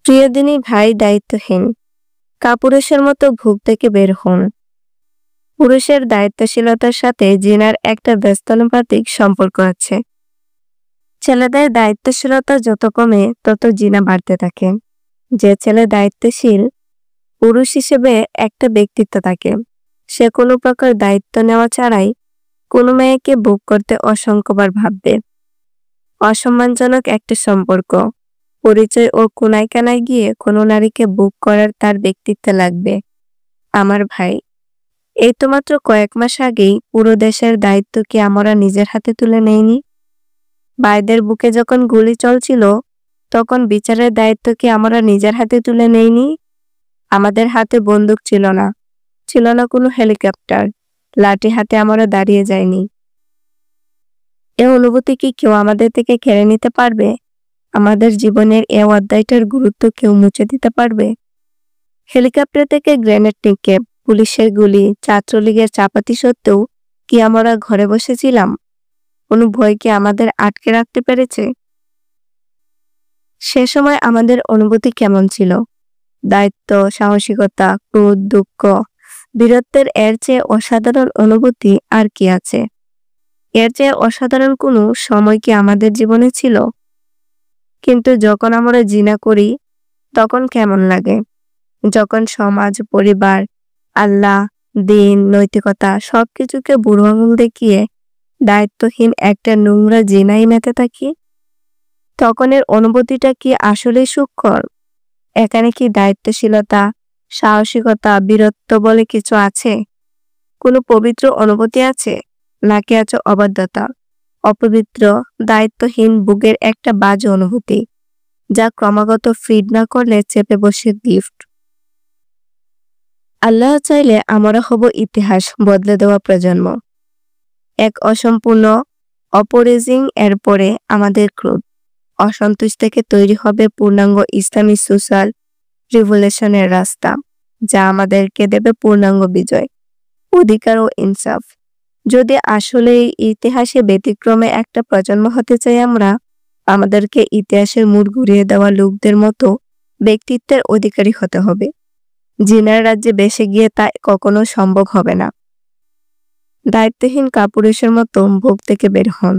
প্রিয়দিনী ভাই দায়িত্বহীন, কাপুরুষের মতো ভোগ থেকে বের হন। পুরুষের দায়িত্বশীলতার সাথে জিনার একটা ব্যস্তানুপাতিক সম্পর্ক আছে। ছেলেদের দায়িত্বশীলতা যত কমে তত জিনা বাড়তে থাকে। যে ছেলে দায়িত্বশীল পুরুষ হিসেবে একটা ব্যক্তিত্ব থাকে, সে কোনো প্রকার দায়িত্ব নেওয়া ছাড়াই কোনো মেয়েকে ভোগ করতে অসংখ্যবার ভাববে। অসম্মানজনক একটা সম্পর্ক, পরিচয় ও কোনায় কানায় গিয়ে কোনো নারীকে ভোগ করার তার ব্যক্তিত্বে লাগবে। আমার ভাই, এই তো মাত্র কয়েক মাস আগেই পুরো দেশের দায়িত্ব কি আমরা নিজের হাতে তুলে নেইনি? ভাইদের বুকে যখন গুলি চলছিল তখন বিচারের দায়িত্ব কি আমরা নিজের হাতে তুলে নেইনি? আমাদের হাতে বন্দুক ছিল না, ছিল না কোনো হেলিকপ্টার, লাঠি হাতে আমরা দাঁড়িয়ে যাইনি। এ অনুভূতি কি কেউ আমাদের থেকে কেড়ে নিতে পারবে? আমাদের জীবনের এ অধ্যায়টার গুরুত্ব কেউ মুছে দিতে পারবে? হেলিকপ্টার থেকে গ্রেনেড নিক্ষেপ, পুলিশের গুলি, ছাত্রলীগের চাপাতি সত্ত্বেও কি আমরা ঘরে বসেছিলাম? কোনো ভয় কি আমাদের আটকে রাখতে পেরেছে? সে সময় আমাদের অনুভূতি কেমন ছিল? দায়িত্ব, সাহসিকতা, ক্রোধ, দুঃখ, বীরত্বের এর চেয়ে অসাধারণ অনুভূতি আর কি আছে? এর চেয়ে অসাধারণ কোনো সময় কি আমাদের জীবনে ছিল? কিন্তু যখন আমরা জিনা করি তখন কেমন লাগে? যখন সমাজ, পরিবার, আল্লাহ, দিন, নৈতিকতা সবকিছুকে বুড়ো আঙুল দেখিয়ে দায়িত্বহীন একটা নোংরা জিনাই মেতে থাকি, তখন এর অনুভূতিটা কি আসলে সুখকর? এখানে কি দায়িত্বশীলতা, সাহসিকতা, বীরত্ব বলে কিছু আছে? কোনো পবিত্র অনুভূতি আছে? নাকি আছে অবাধ্যতা, অপবিত্র, দায়িত্বহীন বুকের একটা বাজে অনুভূতি, যা ক্রমাগত ফিড না করলে চেপে বসে গিফট? আল্লাহ চাইলে আমরা হব ইতিহাস বদলে দেওয়া প্রজন্ম। এক অসম্পূর্ণ অপরেজিং এর পরে আমাদের ক্রোধ, অসন্তোষ থেকে তৈরি হবে পূর্ণাঙ্গ ইসলামী সোশ্যাল রিভলিউশনের রাস্তা, যা আমাদেরকে দেবে পূর্ণাঙ্গ বিজয়, অধিকার ও ইনসাফ। যদি আসলে এই ইতিহাসে ব্যতিক্রমে একটা প্রজন্ম হতে চাই আমরা, আমাদেরকে ইতিহাসের মুড় ঘুরিয়ে দেওয়া লোকদের মতো ব্যক্তিত্বের অধিকারী হতে হবে। জিনার রাজ্যে বেসে গিয়ে তা কখনো সম্ভব হবে না। দায়িত্বহীন কাপুরুষের মতো ভোগ থেকে বের হন।